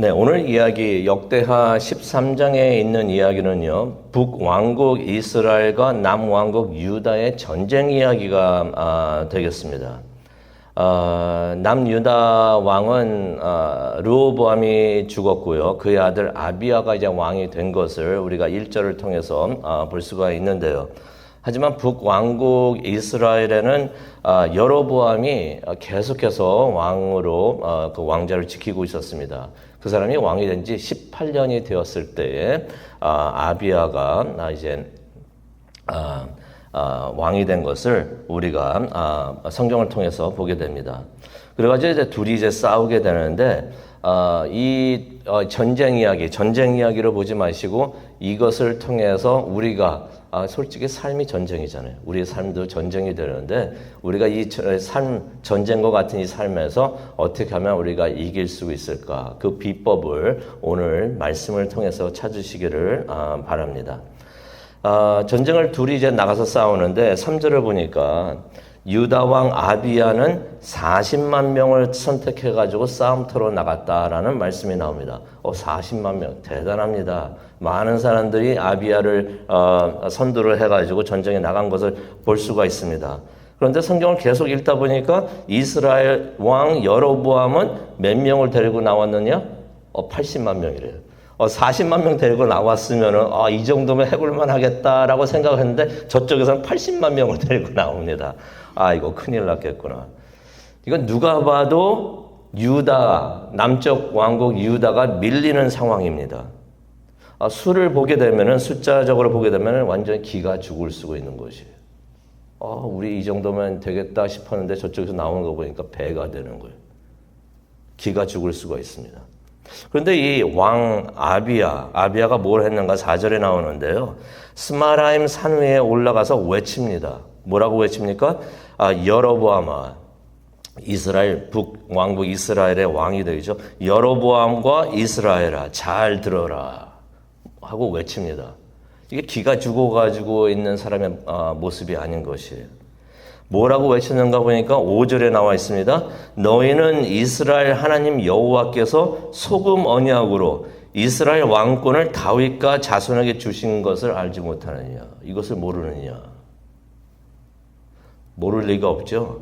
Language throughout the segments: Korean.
네, 오늘 이야기 역대하 13장에 있는 이야기는요, 북왕국 이스라엘과 남왕국 유다의 전쟁 이야기가 되겠습니다. 남유다 왕은 르호보암이 죽었고요. 그의 아들 아비야가 이제 왕이 된 것을 우리가 1절을 통해서 볼 수가 있는데요. 하지만 북왕국 이스라엘에는 여로보암이 계속해서 왕으로 그 왕자를 지키고 있었습니다. 그 사람이 왕이 된 지 18년이 되었을 때에 아비야가 이제 왕이 된 것을 우리가 성경을 통해서 보게 됩니다. 그래가지고 이제 둘이 이제 싸우게 되는데 이 전쟁 이야기를 보지 마시고 이것을 통해서 우리가 솔직히 삶이 전쟁이잖아요. 우리의 삶도 전쟁이 되는데 우리가 이 전쟁과 같은 이 삶에서 어떻게 하면 우리가 이길 수 있을까? 그 비법을 오늘 말씀을 통해서 찾으시기를 바랍니다. 전쟁을 둘이 이제 나가서 싸우는데 3절을 보니까 유다 왕 아비야는 40만 명을 선택해가지고 싸움터로 나갔다라는 말씀이 나옵니다. 40만 명 대단합니다. 많은 사람들이 아비야를 선두를 해가지고 전쟁에 나간 것을 볼 수가 있습니다. 그런데 성경을 계속 읽다 보니까 이스라엘 왕 여로보암은 몇 명을 데리고 나왔느냐? 80만 명이래요. 40만 명 데리고 나왔으면은 이 정도면 해볼만 하겠다라고 생각했는데 저쪽에서는 80만 명을 데리고 나옵니다. 이거 큰일 났겠구나. 이건 누가 봐도 남쪽 왕국 유다가 밀리는 상황입니다. 수를 보게 되면은 숫자적으로 보게 되면은 완전히 기가 죽을 수가 있는 것이에요. 우리 이 정도면 되겠다 싶었는데 저쪽에서 나오는 거 보니까 배가 되는 거예요. 기가 죽을 수가 있습니다. 그런데 이 왕 아비야가 뭘 했는가 4절에 나오는데요. 스마라임 산 위에 올라가서 외칩니다. 뭐라고 외칩니까? 여로보암아, 이스라엘 북왕국 이스라엘의 왕이 되죠. 여로보암과 이스라엘아 잘 들어라 하고 외칩니다. 이게 기가 죽어가지고 있는 사람의 모습이 아닌 것이에요. 뭐라고 외쳤는가 보니까 5절에 나와 있습니다. 너희는 이스라엘 하나님 여호와께서 소금 언약으로 이스라엘 왕권을 다윗과 자손에게 주신 것을 알지 못하느냐. 이것을 모르느냐. 모를 리가 없죠.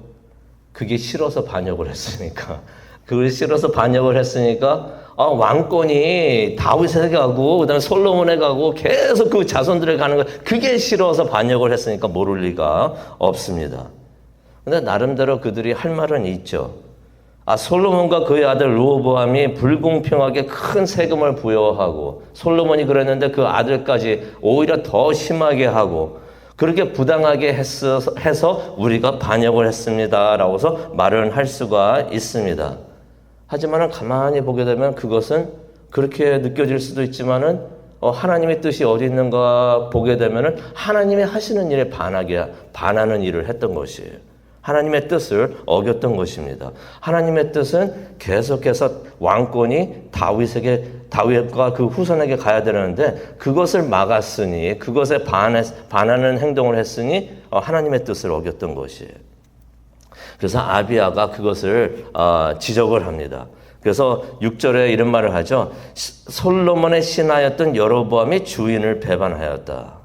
그게 싫어서 반역을 했으니까. 그게 싫어서 반역을 했으니까 왕권이 다윗에게 가고 그다음에 솔로몬에 가고 계속 그 자손들에 가는 거 그게 싫어서 반역을 했으니까 모를 리가 없습니다. 근데 나름대로 그들이 할 말은 있죠. 솔로몬과 그의 아들 르호보암이 불공평하게 큰 세금을 부여하고 솔로몬이 그랬는데 그 아들까지 오히려 더 심하게 하고 그렇게 부당하게 해서 우리가 반역을 했습니다라고서 말을 할 수가 있습니다. 하지만 가만히 보게 되면 그것은 그렇게 느껴질 수도 있지만은 하나님의 뜻이 어디 있는가 보게 되면은 하나님이 하시는 일에 반하는 일을 했던 것이에요. 하나님의 뜻을 어겼던 것입니다. 하나님의 뜻은 계속해서 왕권이 다윗과 그 후손에게 가야 되는데 그것을 막았으니 그것에 반하는 행동을 했으니 하나님의 뜻을 어겼던 것이에요. 그래서 아비야가 그것을 지적을 합니다. 그래서 6절에 이런 말을 하죠. 솔로몬의 신하였던 여로보암이 주인을 배반하였다.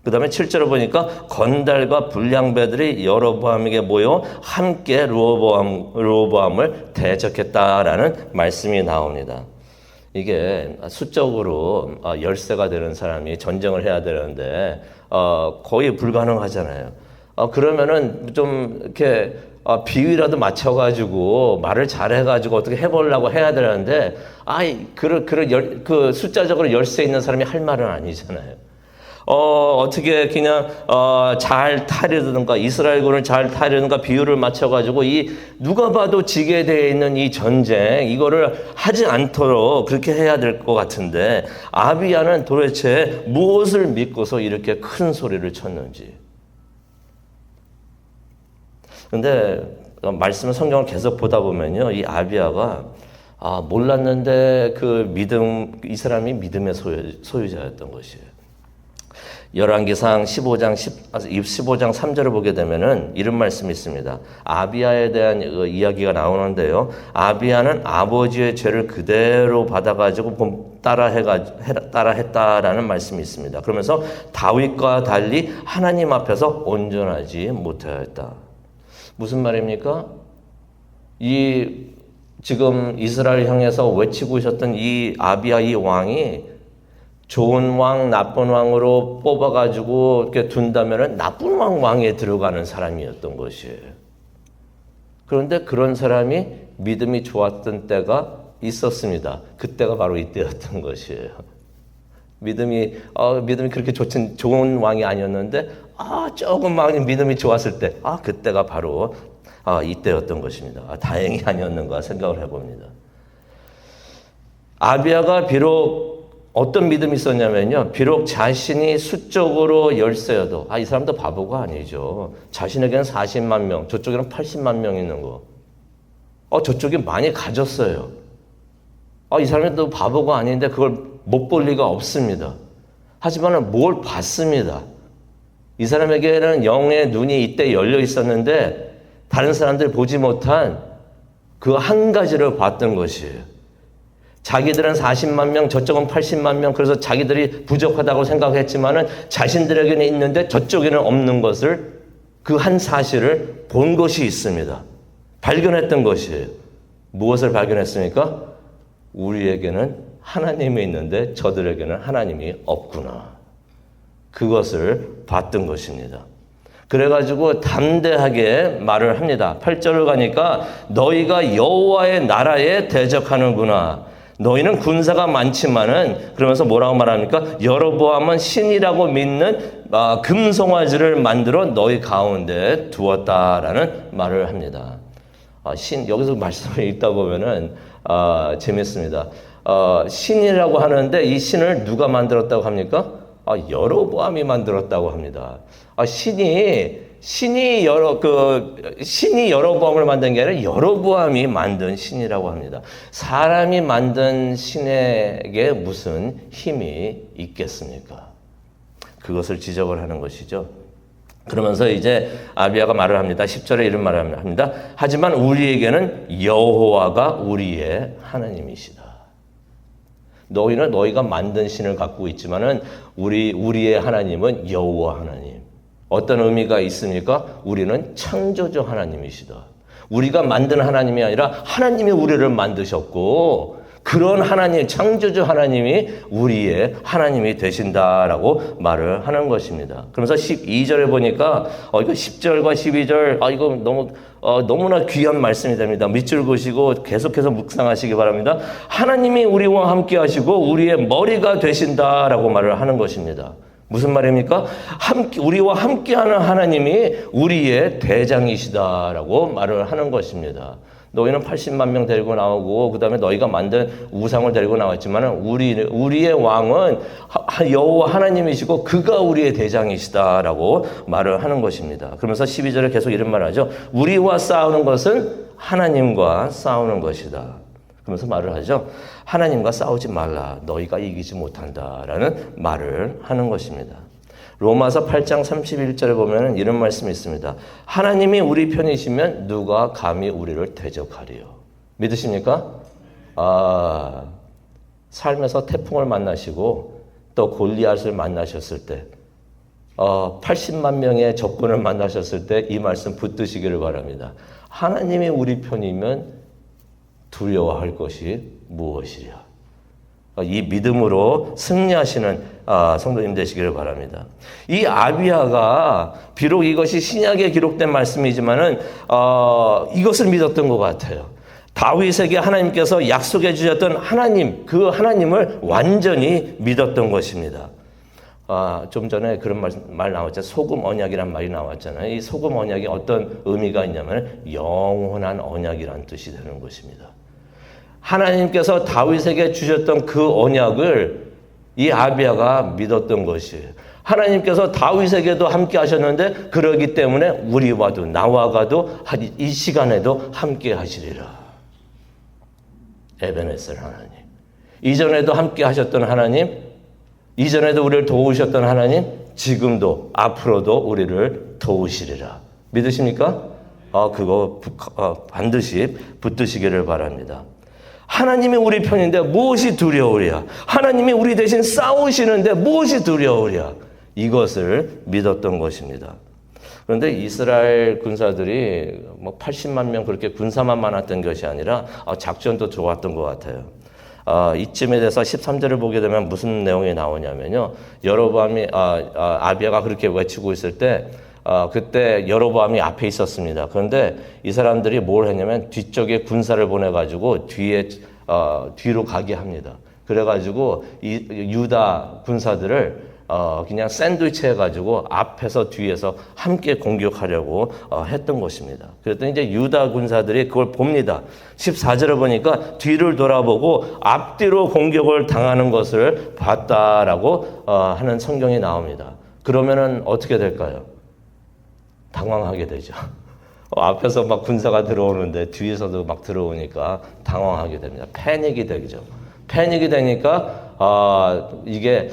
그 다음에 7절을 보니까 건달과 불량배들이 여로보암에게 모여 함께 르호보암을 대적했다라는 말씀이 나옵니다. 이게 수적으로 열세가 되는 사람이 전쟁을 해야 되는데 거의 불가능하잖아요. 그러면은 좀 이렇게 비위라도 맞춰가지고 말을 잘해가지고 어떻게 해보려고 해야 되는데 그 숫자적으로 열세 있는 사람이 할 말은 아니잖아요. 어떻게 그냥 잘 타려든가 이스라엘군을 잘 타려든가 비율을 맞춰가지고 누가 봐도 지게 되어 있는 이 전쟁 이거를 하지 않도록 그렇게 해야 될 것 같은데 아비야는 도대체 무엇을 믿고서 이렇게 큰 소리를 쳤는지. 근데 말씀을 성경을 계속 보다 보면요, 이 아비야가 몰랐는데 이 사람이 믿음의 소유자였던 것이에요. 열왕기상 15장 3절을 보게 되면은 이런 말씀이 있습니다. 아비야에 대한 이야기가 나오는데요. 아비야는 아버지의 죄를 그대로 받아가지고 따라했다라는 말씀이 있습니다. 그러면서 다윗과 달리 하나님 앞에서 온전하지 못하였다. 무슨 말입니까? 지금 이스라엘 향해서 외치고 있었던 이 아비야 이 왕이 좋은 왕, 나쁜 왕으로 뽑아가지고 이렇게 둔다면은 나쁜 왕에 들어가는 사람이었던 것이에요. 그런데 그런 사람이 믿음이 좋았던 때가 있었습니다. 그때가 바로 이때였던 것이에요. 믿음이 그렇게 좋은 왕이 아니었는데, 조금 믿음이 좋았을 때, 그때가 바로 이때였던 것입니다. 다행히 아니었는가 생각을 해봅니다. 아비야가 비록 어떤 믿음이 있었냐면요. 비록 자신이 수적으로 열세여도, 이 사람도 바보가 아니죠. 자신에게는 40만 명, 저쪽에는 80만 명 있는 거. 저쪽이 많이 가졌어요. 이 사람도 바보가 아닌데 그걸 못 볼 리가 없습니다. 하지만 뭘 봤습니다. 이 사람에게는 영의 눈이 이때 열려 있었는데 다른 사람들 보지 못한 그 한 가지를 봤던 것이에요. 자기들은 40만 명, 저쪽은 80만 명, 그래서 자기들이 부족하다고 생각했지만은 자신들에게는 있는데 저쪽에는 없는 것을 그 한 사실을 본 것이 있습니다. 발견했던 것이에요. 무엇을 발견했습니까? 우리에게는 하나님이 있는데 저들에게는 하나님이 없구나. 그것을 봤던 것입니다. 그래가지고 담대하게 말을 합니다. 8절을 가니까 너희가 여호와의 나라에 대적하는구나. 너희는 군사가 많지만은 그러면서 뭐라고 말합니까? 여로보암은 신이라고 믿는 금송아지를 만들어 너희 가운데 두었다라는 말을 합니다. 여기서 말씀을 읽다 보면은 재밌습니다. 신이라고 하는데 이 신을 누가 만들었다고 합니까? 여로보암이 만들었다고 합니다. 신이 여로보암을 만든 게 아니라 여로보암이 만든 신이라고 합니다. 사람이 만든 신에게 무슨 힘이 있겠습니까? 그것을 지적을 하는 것이죠. 그러면서 이제 아비야가 말을 합니다. 10절에 이런 말을 합니다. 하지만 우리에게는 여호와가 우리의 하나님이시다. 너희는 너희가 만든 신을 갖고 있지만은 우리의 하나님은 여호와 하나님. 어떤 의미가 있습니까? 우리는 창조주 하나님이시다. 우리가 만든 하나님이 아니라 하나님이 우리를 만드셨고 그런 하나님, 창조주 하나님이 우리의 하나님이 되신다라고 말을 하는 것입니다. 그러면서 12절에 보니까 이거 10절과 12절 이거 너무나 귀한 말씀이 됩니다. 밑줄 그으시고 계속해서 묵상하시기 바랍니다. 하나님이 우리와 함께 하시고 우리의 머리가 되신다라고 말을 하는 것입니다. 무슨 말입니까? 우리와 함께하는 하나님이 우리의 대장이시다라고 말을 하는 것입니다. 너희는 80만 명 데리고 나오고 그 다음에 너희가 만든 우상을 데리고 나왔지만 우리의 왕은 여호와 하나님이시고 그가 우리의 대장이시다라고 말을 하는 것입니다. 그러면서 12절에 계속 이런 말을 하죠. 우리와 싸우는 것은 하나님과 싸우는 것이다. 그러면서 말을 하죠. 하나님과 싸우지 말라. 너희가 이기지 못한다라는 말을 하는 것입니다. 로마서 8장 31절에 보면 이런 말씀이 있습니다. 하나님이 우리 편이시면 누가 감히 우리를 대적하리요. 믿으십니까? 삶에서 태풍을 만나시고 또 골리앗을 만나셨을 때 80만 명의 적군을 만나셨을 때 이 말씀 붙드시기를 바랍니다. 하나님이 우리 편이면 두려워할 것이 무엇이랴. 이 믿음으로 승리하시는 성도님 되시기를 바랍니다. 이 아비야가 비록 이것이 신약에 기록된 말씀이지만은 이것을 믿었던 것 같아요. 다윗에게 하나님께서 약속해 주셨던 하나님, 그 하나님을 완전히 믿었던 것입니다. 좀 전에 그런 말 나왔죠. 소금 언약이란 말이 나왔잖아요. 이 소금 언약이 어떤 의미가 있냐면 영원한 언약이란 뜻이 되는 것입니다. 하나님께서 다윗에게 주셨던 그 언약을 이 아비야가 믿었던 것이에요. 하나님께서 다윗에게도 함께 하셨는데 그러기 때문에 우리와도 나와가도 이 시간에도 함께 하시리라. 에베네셀 하나님. 이전에도 함께 하셨던 하나님, 이전에도 우리를 도우셨던 하나님, 지금도 앞으로도 우리를 도우시리라. 믿으십니까? 그거 반드시 붙드시기를 바랍니다. 하나님이 우리 편인데 무엇이 두려우랴? 하나님이 우리 대신 싸우시는데 무엇이 두려우랴? 이것을 믿었던 것입니다. 그런데 이스라엘 군사들이 80만 명 그렇게 군사만 많았던 것이 아니라 작전도 좋았던 것 같아요. 이쯤에 대해서 13절을 보게 되면 무슨 내용이 나오냐면요. 여로보암이 아비야가 그렇게 외치고 있을 때 그때 여로보암이 앞에 있었습니다. 그런데 이 사람들이 뭘 했냐면 뒤쪽에 군사를 보내가지고 뒤로 가게 합니다. 그래가지고 이 유다 군사들을 그냥 샌드위치 해가지고 앞에서 뒤에서 함께 공격하려고 했던 것입니다. 그랬더니 이제 유다 군사들이 그걸 봅니다. 14절을 보니까 뒤를 돌아보고 앞뒤로 공격을 당하는 것을 봤다라고 하는 성경이 나옵니다. 그러면은 어떻게 될까요? 당황하게 되죠. 앞에서 막 군사가 들어오는데 뒤에서도 막 들어오니까 당황하게 됩니다. 패닉이 되죠. 패닉이 되니까 이게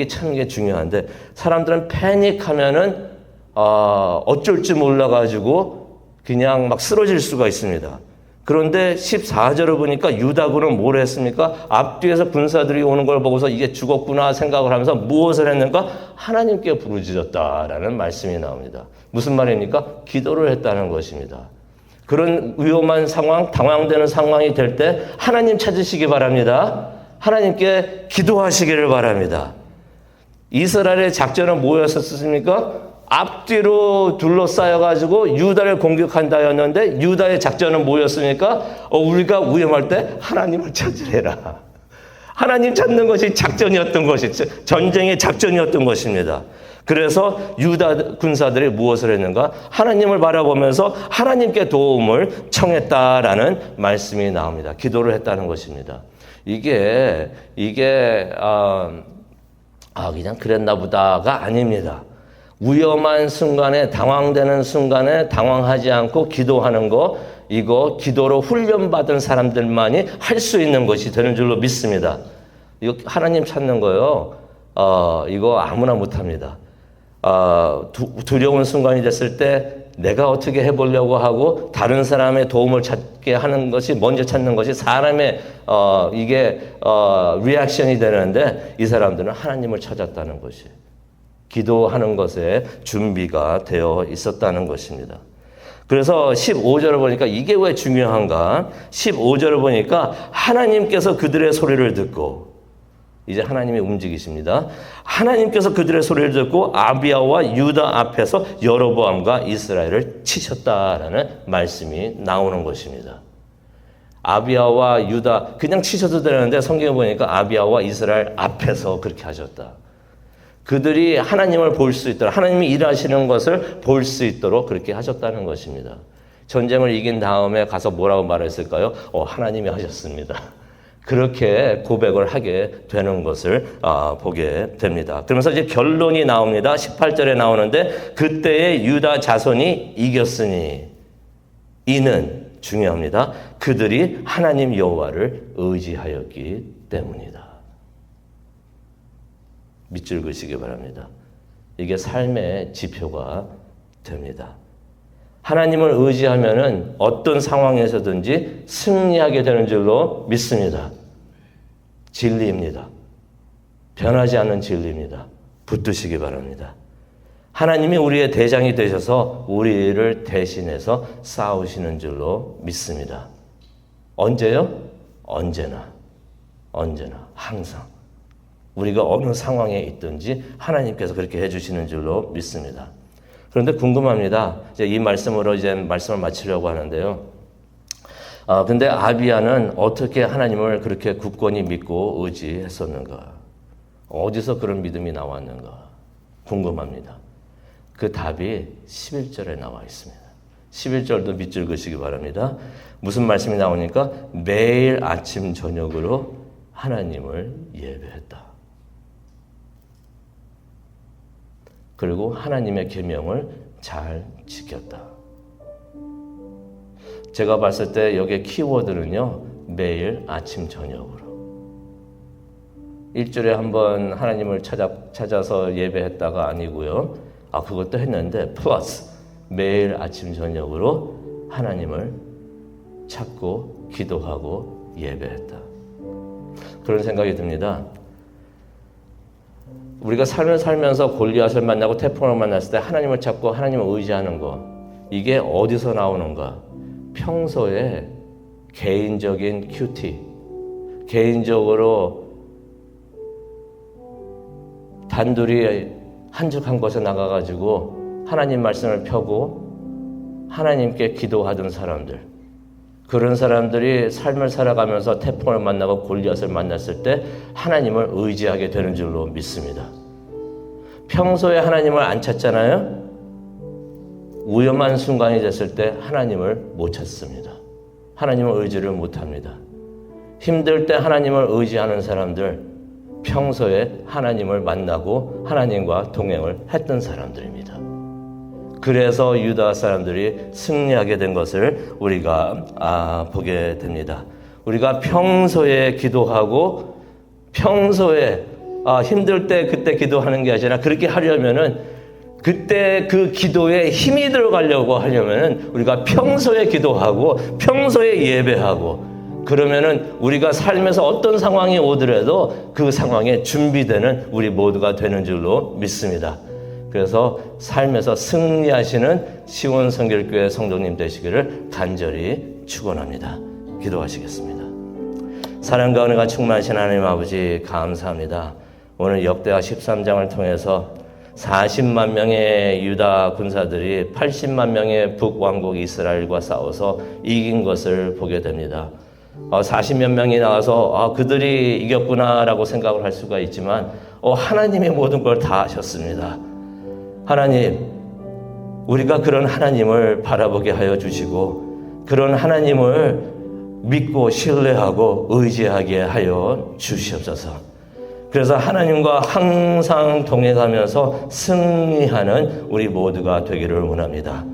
참 이게 중요한데 사람들은 패닉하면은 어쩔 줄 몰라가지고 그냥 막 쓰러질 수가 있습니다. 그런데 14절을 보니까 유다군은 뭘 했습니까? 앞뒤에서 군사들이 오는 걸 보고서 이게 죽었구나 생각을 하면서 무엇을 했는가? 하나님께 부르짖었다라는 말씀이 나옵니다. 무슨 말입니까? 기도를 했다는 것입니다. 그런 위험한 상황, 당황되는 상황이 될 때 하나님 찾으시기 바랍니다. 하나님께 기도하시기를 바랍니다. 이스라엘의 작전은 뭐였었습니까? 앞뒤로 둘러싸여가지고 유다를 공격한다였는데 유다의 작전은 뭐였습니까? 우리가 위험할 때 하나님을 찾으래라. 하나님 찾는 것이 작전이었던 것이 전쟁의 작전이었던 것입니다. 그래서 유다 군사들이 무엇을 했는가? 하나님을 바라보면서 하나님께 도움을 청했다라는 말씀이 나옵니다. 기도를 했다는 것입니다. 이게 그냥 그랬나 보다가 아닙니다. 위험한 순간에 당황되는 순간에 당황하지 않고 기도하는 거, 이거 기도로 훈련받은 사람들만이 할 수 있는 것이 되는 줄로 믿습니다. 이거 하나님 찾는 거요. 이거 아무나 못합니다. 두려운 순간이 됐을 때 내가 어떻게 해보려고 하고 다른 사람의 도움을 찾게 하는 것이 먼저 찾는 것이 사람의 리액션이 되는데 이 사람들은 하나님을 찾았다는 것이 기도하는 것에 준비가 되어 있었다는 것입니다. 그래서 15절을 보니까 이게 왜 중요한가? 15절을 보니까 하나님께서 그들의 소리를 듣고 이제 하나님이 움직이십니다. 하나님께서 그들의 소리를 듣고 아비야와 유다 앞에서 여로보암과 이스라엘을 치셨다라는 말씀이 나오는 것입니다. 아비야와 유다 그냥 치셔도 되는데 성경에 보니까 아비야와 이스라엘 앞에서 그렇게 하셨다. 그들이 하나님을 볼 수 있도록 하나님이 일하시는 것을 볼 수 있도록 그렇게 하셨다는 것입니다. 전쟁을 이긴 다음에 가서 뭐라고 말했을까요? 하나님이 하셨습니다. 그렇게 고백을 하게 되는 것을 보게 됩니다. 그러면서 이제 결론이 나옵니다. 18절에 나오는데 그때의 유다 자손이 이겼으니 이는 중요합니다. 그들이 하나님 여호와를 의지하였기 때문이다. 밑줄 그시기 바랍니다. 이게 삶의 지표가 됩니다. 하나님을 의지하면은 어떤 상황에서든지 승리하게 되는 줄로 믿습니다. 진리입니다. 변하지 않는 진리입니다. 붙드시기 바랍니다. 하나님이 우리의 대장이 되셔서 우리를 대신해서 싸우시는 줄로 믿습니다. 언제요? 언제나, 항상. 우리가 어느 상황에 있든지 하나님께서 그렇게 해주시는 줄로 믿습니다. 그런데 궁금합니다. 이제 이 말씀으로 이제 말씀을 마치려고 하는데요. 근데 아비야는 어떻게 하나님을 그렇게 굳건히 믿고 의지했었는가? 어디서 그런 믿음이 나왔는가? 궁금합니다. 그 답이 11절에 나와 있습니다. 11절도 밑줄 그시기 바랍니다. 무슨 말씀이 나오니까 매일 아침 저녁으로 하나님을 예배했다. 그리고 하나님의 계명을 잘 지켰다. 제가 봤을 때 여기에 키워드는요. 매일 아침 저녁으로. 일주일에 한 번 하나님을 찾아서 예배했다가 아니고요. 그것도 했는데 플러스 매일 아침 저녁으로 하나님을 찾고 기도하고 예배했다. 그런 생각이 듭니다. 우리가 삶을 살면서 골리앗을 만나고 태풍을 만났을 때 하나님을 찾고 하나님을 의지하는 거, 이게 어디서 나오는가? 평소에 개인적인 큐티, 개인적으로 단둘이 한적한 곳에 나가가지고 하나님 말씀을 펴고 하나님께 기도하던 사람들, 그런 사람들이 삶을 살아가면서 태풍을 만나고 골리앗을 만났을 때 하나님을 의지하게 되는 줄로 믿습니다. 평소에 하나님을 안 찾잖아요. 위험한 순간이 됐을 때 하나님을 못 찾습니다. 하나님을 의지를 못합니다. 힘들 때 하나님을 의지하는 사람들, 평소에 하나님을 만나고 하나님과 동행을 했던 사람들입니다. 그래서 유다 사람들이 승리하게 된 것을 우리가 보게 됩니다. 우리가 평소에 기도하고 평소에 힘들 때 그때 기도하는 게 아니라, 그렇게 하려면은 그때 그 기도에 힘이 들어가려고 하려면은 우리가 평소에 기도하고 평소에 예배하고, 그러면은 우리가 삶에서 어떤 상황이 오더라도 그 상황에 준비되는 우리 모두가 되는 줄로 믿습니다. 그래서 삶에서 승리하시는 시온 성결교회 성도님 되시기를 간절히 축원합니다. 기도하시겠습니다. 사랑과 은혜가 충만하신 하나님 아버지, 감사합니다. 오늘 역대하 13장을 통해서 40만 명의 유다 군사들이 80만 명의 북왕국 이스라엘과 싸워서 이긴 것을 보게 됩니다. 40몇 명이 나와서 그들이 이겼구나라고 생각을 할 수가 있지만 하나님이 모든 걸 다 하셨습니다. 하나님, 우리가 그런 하나님을 바라보게 하여 주시고 그런 하나님을 믿고 신뢰하고 의지하게 하여 주시옵소서. 그래서 하나님과 항상 동행하면서 승리하는 우리 모두가 되기를 원합니다.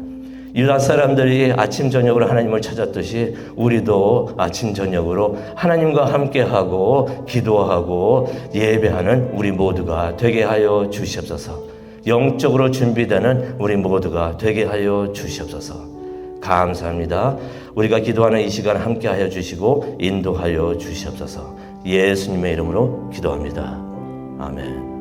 유다 사람들이 아침 저녁으로 하나님을 찾았듯이 우리도 아침 저녁으로 하나님과 함께하고 기도하고 예배하는 우리 모두가 되게 하여 주시옵소서. 영적으로 준비되는 우리 모두가 되게 하여 주시옵소서. 감사합니다. 우리가 기도하는 이 시간 함께하여 주시고 인도하여 주시옵소서. 예수님의 이름으로 기도합니다. 아멘.